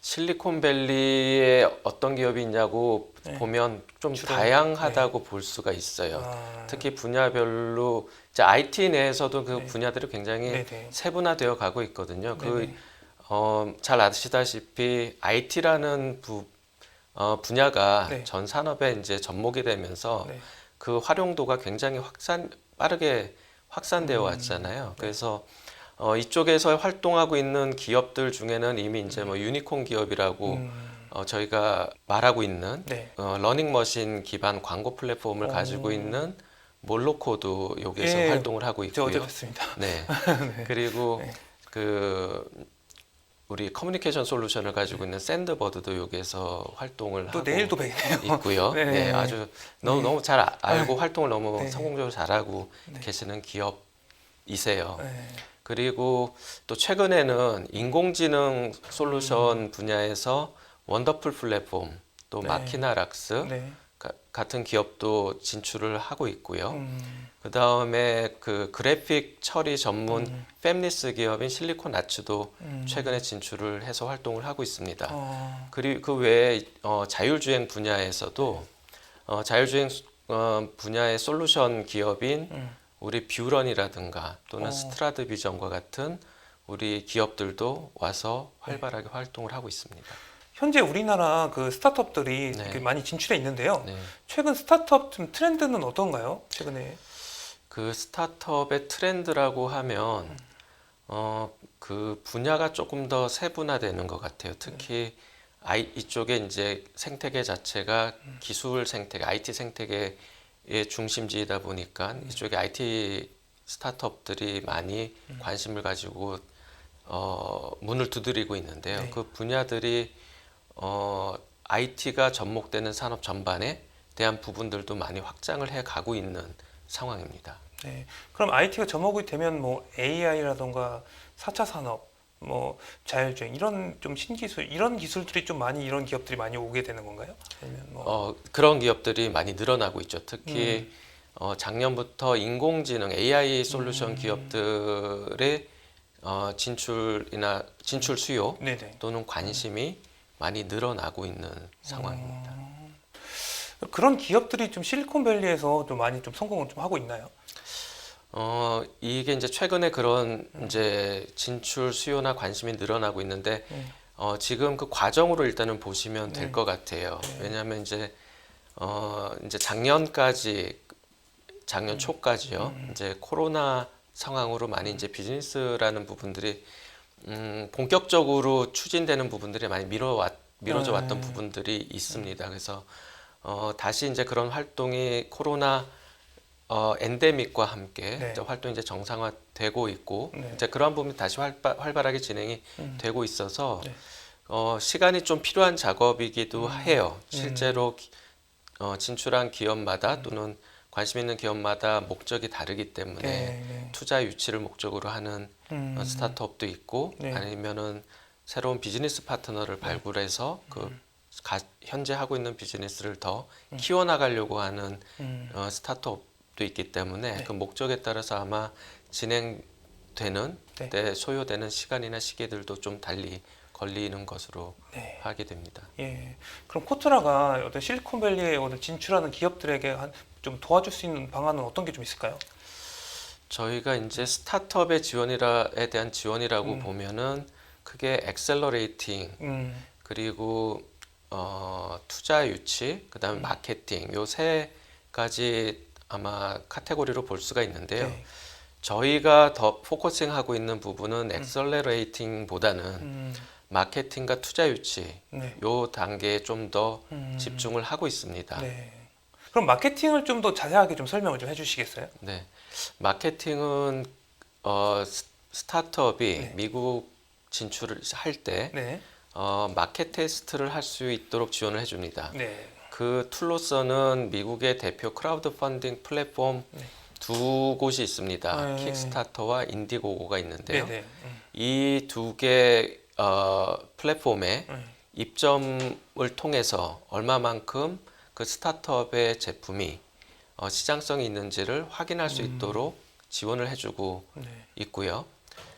Speaker 6: 실리콘밸리에 어떤 기업이 있냐고
Speaker 3: 네.
Speaker 6: 보면 좀
Speaker 3: 주로,
Speaker 6: 다양하다고 볼 수가 있어요. 특히 분야별로 이제 IT 내에서도 그
Speaker 3: 네.
Speaker 6: 분야들이 굉장히
Speaker 3: 네네.
Speaker 6: 세분화되어 가고 있거든요.
Speaker 3: 네네.
Speaker 6: 잘 아시다시피 IT라는 분야가
Speaker 3: 네.
Speaker 6: 전 산업에 이제 접목이 되면서
Speaker 3: 네.
Speaker 6: 그 활용도가 굉장히 빠르게 확산되어 왔잖아요. 그래서 이쪽에서 활동하고 있는 기업들 중에는 이미 이제 뭐 유니콘 기업이라고 저희가 말하고 있는
Speaker 3: 네.
Speaker 6: 러닝머신 기반 광고 플랫폼을 가지고 있는 몰로코도 여기에서
Speaker 3: 예,
Speaker 6: 활동을 하고
Speaker 3: 저 어제
Speaker 6: 있고요.
Speaker 3: 봤습니다.
Speaker 6: 네. 그리고
Speaker 3: 네.
Speaker 6: 그 우리 커뮤니케이션 솔루션을 가지고 있는 샌드버드도 여기에서 활동을
Speaker 3: 또
Speaker 6: 하고
Speaker 3: 내일도 뵈네요.
Speaker 6: 있고요.
Speaker 3: 네.
Speaker 6: 네, 아주 너무 잘 알고 활동을 너무
Speaker 3: 네.
Speaker 6: 성공적으로 잘하고 계시는 기업이세요.
Speaker 3: 네.
Speaker 6: 그리고 또 최근에는 인공지능 솔루션 분야에서 원더풀 플랫폼 또
Speaker 3: 네.
Speaker 6: 마키나락스
Speaker 3: 네.
Speaker 6: 같은 기업도 진출을 하고 있고요. 그 다음에 그 그래픽 처리 전문 팹리스 기업인 실리콘 아츠도 최근에 진출을 해서 활동을 하고 있습니다. 그리고 그 외에 자율주행 분야에서도 자율주행 분야의 솔루션 기업인 우리 뷰런이라든가 또는 스트라드 비전과 같은 우리 기업들도 와서 활발하게 활동을 하고 있습니다.
Speaker 3: 현재 우리나라 그 스타트업들이
Speaker 6: 네.
Speaker 3: 이렇게 많이 진출해 있는데요.
Speaker 6: 네.
Speaker 3: 최근 스타트업 좀 트렌드는 어떤가요? 최근에.
Speaker 6: 그 스타트업의 트렌드라고 하면 그 분야가 조금 더 세분화되는 것 같아요. 특히 이쪽에 이제 생태계 자체가 기술 생태계, IT 생태계의 중심지이다 보니까 이쪽에 IT 스타트업들이 많이 관심을 가지고 문을 두드리고 있는데요.
Speaker 3: 네.
Speaker 6: 그 분야들이 IT가 접목되는 산업 전반에 대한 부분들도 많이 확장을 해 가고 있는 상황입니다.
Speaker 3: 네. 그럼 IT가 접목이 되면 뭐 AI라던가 4차 산업, 뭐 자율주행 이런 좀 신기술 이런 기술들이 좀 많이 이런 기업들이 많이 오게 되는 건가요? 아니면 뭐
Speaker 6: 그런 기업들이 많이 늘어나고 있죠. 특히 작년부터 인공지능 AI 솔루션 기업들의 진출 수요
Speaker 3: 네네.
Speaker 6: 또는 관심이 많이 늘어나고 있는 상황입니다.
Speaker 3: 그런 기업들이 좀 실리콘밸리에서 좀 많이 좀 성공을 좀 하고 있나요?
Speaker 6: 이게 이제 최근에 그런 이제 진출 수요나 관심이 늘어나고 있는데 지금 그 과정으로 일단은 보시면 될 것 같아요. 왜냐하면 이제 작년 초까지요. 이제 코로나 상황으로 많이 이제 비즈니스라는 부분들이 본격적으로 추진되는 부분들이 많이 미뤄져 왔던 부분들이 있습니다. 그래서 다시 이제 그런 활동이 코로나 엔데믹과 함께
Speaker 3: 네.
Speaker 6: 이제 활동이 이제 정상화되고 있고
Speaker 3: 네.
Speaker 6: 이제 그러한 부분이 다시 활발하게 진행이 되고 있어서
Speaker 3: 네.
Speaker 6: 시간이 좀 필요한 작업이기도 해요. 실제로 진출한 기업마다 또는 관심 있는 기업마다 목적이 다르기 때문에
Speaker 3: 네.
Speaker 6: 투자 유치를 목적으로 하는 스타트업도 있고
Speaker 3: 네.
Speaker 6: 아니면은 새로운 비즈니스 파트너를 발굴해서 그 현재 하고 있는 비즈니스를 더 키워나가려고 하는 스타트업도 있기 때문에
Speaker 3: 네.
Speaker 6: 그 목적에 따라서 아마 진행되는
Speaker 3: 네.
Speaker 6: 때 소요되는 시간이나 시기들도 좀 달리 걸리는 것으로
Speaker 3: 네.
Speaker 6: 파악이 됩니다.
Speaker 3: 예. 그럼 코트라가 어떤 실리콘밸리에 어떤 진출하는 기업들에게 좀 도와줄 수 있는 방안은 어떤 게 좀 있을까요?
Speaker 6: 저희가 이제 스타트업의 지원에 대한 지원이라고 보면은 크게 엑셀러레이팅 그리고 투자 유치, 그다음에 마케팅 요 세 가지 아마 카테고리로 볼 수가 있는데요.
Speaker 3: 네.
Speaker 6: 저희가 더 포커싱하고 있는 부분은 엑셀러레이팅보다는 마케팅과 투자 유치
Speaker 3: 네.
Speaker 6: 요 단계에 좀 더 집중을 하고 있습니다.
Speaker 3: 네. 그럼 마케팅을 좀 더 자세하게 좀 설명을 좀 해주시겠어요?
Speaker 6: 네, 마케팅은 스타트업이
Speaker 3: 네.
Speaker 6: 미국 진출을 할 때
Speaker 3: 네.
Speaker 6: 마켓 테스트를 할 수 있도록 지원을 해줍니다.
Speaker 3: 네.
Speaker 6: 그 툴로서는 미국의 대표 크라우드 펀딩 플랫폼
Speaker 3: 네.
Speaker 6: 두 곳이 있습니다.
Speaker 3: 네.
Speaker 6: 킥스타터와 인디고고가 있는데요.
Speaker 3: 네. 네.
Speaker 6: 이 두 개 플랫폼에
Speaker 3: 네.
Speaker 6: 입점을 통해서 얼마만큼 그 스타트업의 제품이 시장성이 있는지를 확인할 수 있도록 지원을 해주고
Speaker 3: 네.
Speaker 6: 있고요.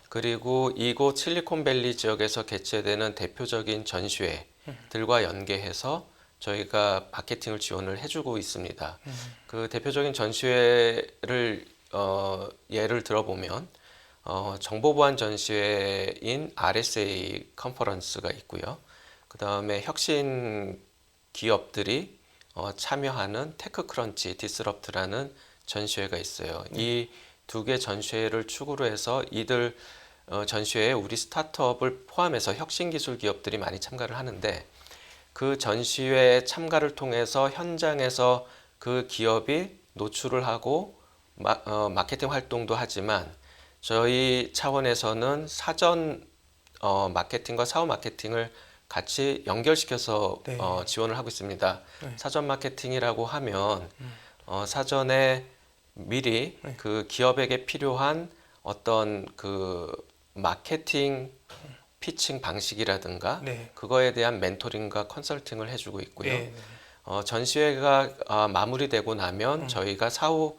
Speaker 6: 그리고 이곳 실리콘밸리 지역에서 개최되는 대표적인 전시회들과 연계해서 저희가 마케팅을 지원을 해주고 있습니다. 그 대표적인 전시회를 예를 들어보면 정보보안 전시회인 RSA 컨퍼런스가 있고요. 그 다음에 혁신 기업들이 참여하는 테크크런치 디스럽트라는 전시회가 있어요. 이 두 개 전시회를 축으로 해서 이들 전시회에 우리 스타트업을 포함해서 혁신 기술 기업들이 많이 참가를 하는데 그 전시회 참가를 통해서 현장에서 그 기업이 노출을 하고 마케팅 활동도 하지만 저희 차원에서는 사전 마케팅과 사후 마케팅을 같이 연결시켜서
Speaker 3: 네.
Speaker 6: 지원을 하고 있습니다.
Speaker 3: 네.
Speaker 6: 사전 마케팅이라고 하면 사전에 미리
Speaker 3: 네.
Speaker 6: 그 기업에게 필요한 어떤 그 마케팅 피칭 방식이라든가
Speaker 3: 네.
Speaker 6: 그거에 대한 멘토링과 컨설팅을 해주고 있고요.
Speaker 3: 네.
Speaker 6: 전시회가 마무리되고 나면 저희가 사후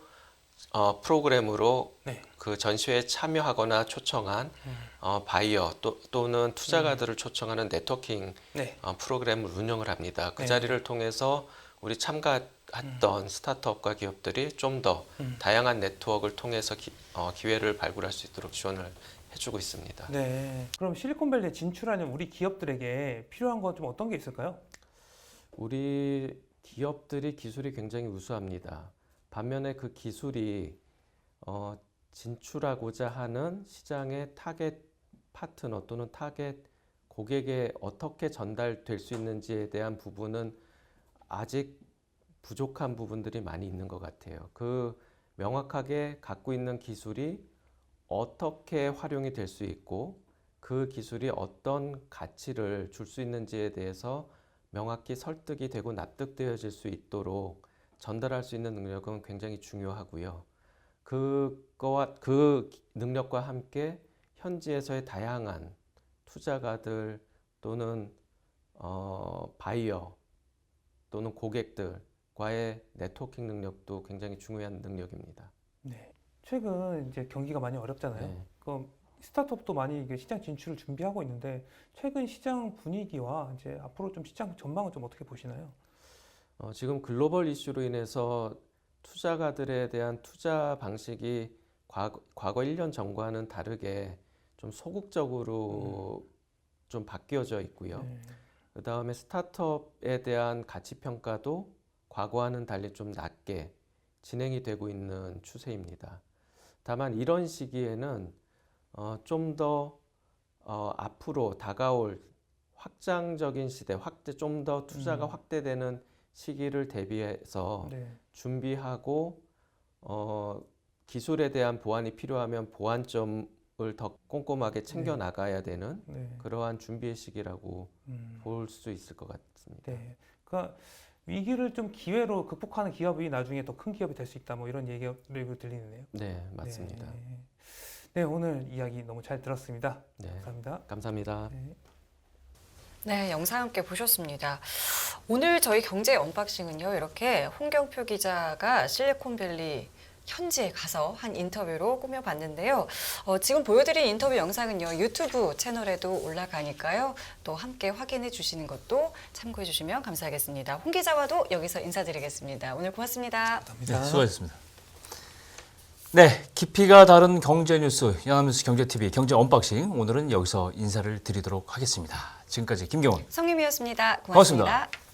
Speaker 6: 프로그램으로
Speaker 3: 네.
Speaker 6: 그 전시회에 참여하거나 초청한 바이어 또는 투자가들을 초청하는 네트워킹
Speaker 3: 네.
Speaker 6: 프로그램을 운영을 합니다. 그
Speaker 3: 네.
Speaker 6: 자리를 통해서 우리 참가했던 스타트업과 기업들이 좀 더 다양한 네트워크를 통해서 기회를 발굴할 수 있도록 지원을 해주고 있습니다.
Speaker 3: 네. 그럼 실리콘밸리에 진출하는 우리 기업들에게 필요한 거 좀 어떤 게 있을까요?
Speaker 6: 우리 기업들이 기술이 굉장히 우수합니다. 반면에 그 기술이 진출하고자 하는 시장의 타겟 파트너 또는 타겟 고객에 어떻게 전달될 수 있는지에 대한 부분은 아직 부족한 부분들이 많이 있는 것 같아요. 그 명확하게 갖고 있는 기술이 어떻게 활용이 될 수 있고 그 기술이 어떤 가치를 줄 수 있는지에 대해서 명확히 설득이 되고 납득되어질 수 있도록 전달할 수 있는 능력은 굉장히 중요하고요. 그 능력과 함께 현지에서의 다양한 투자가들 또는 바이어 또는 고객들과의 네트워킹 능력도 굉장히 중요한 능력입니다.
Speaker 3: 네. 최근 이제 경기가 많이 어렵잖아요.
Speaker 6: 네.
Speaker 3: 그럼 스타트업도 많이 이게 시장 진출을 준비하고 있는데 최근 시장 분위기와 이제 앞으로 좀 시장 전망은 좀 어떻게 보시나요?
Speaker 6: 지금 글로벌 이슈로 인해서 투자가들에 대한 투자 방식이 과거 1년 전과는 다르게 좀 소극적으로 좀 바뀌어져 있고요.
Speaker 3: 네.
Speaker 6: 그 다음에 스타트업에 대한 가치 평가도 과거와는 달리 좀 낮게 진행이 되고 있는 추세입니다. 다만 이런 시기에는 좀 더 앞으로 다가올 확장적인 시대, 좀 더 투자가 확대되는 시기를 대비해서
Speaker 3: 네.
Speaker 6: 준비하고 기술에 대한 보완이 필요하면 보완점을 더 꼼꼼하게 챙겨 나가야 되는
Speaker 3: 네.
Speaker 6: 그러한 준비의 시기라고 볼 수 있을 것 같습니다.
Speaker 3: 네. 그러니까 위기를 좀 기회로 극복하는 기업이 나중에 더 큰 기업이 될 수 있다. 뭐 이런 얘기가 들리네요.
Speaker 6: 네, 맞습니다.
Speaker 3: 네. 네, 오늘 이야기 너무 잘 들었습니다.
Speaker 6: 네,
Speaker 3: 감사합니다.
Speaker 6: 감사합니다.
Speaker 3: 네.
Speaker 2: 네, 영상 함께 보셨습니다. 오늘 저희 경제 언박싱은요, 이렇게 홍경표 기자가 실리콘밸리 현지에 가서 한 인터뷰로 꾸며봤는데요. 지금 보여드린 인터뷰 영상은요, 유튜브 채널에도 올라가니까요. 또 함께 확인해 주시는 것도 참고해 주시면 감사하겠습니다. 홍 기자와도 여기서 인사드리겠습니다. 오늘 고맙습니다.
Speaker 1: 네, 수고하셨습니다. 네, 깊이가 다른 경제 뉴스 연합뉴스 경제TV 경제 언박싱 오늘은 여기서 인사를 드리도록 하겠습니다. 지금까지 김경원
Speaker 2: 성림이었습니다.
Speaker 1: 고맙습니다.
Speaker 2: 고맙습니다.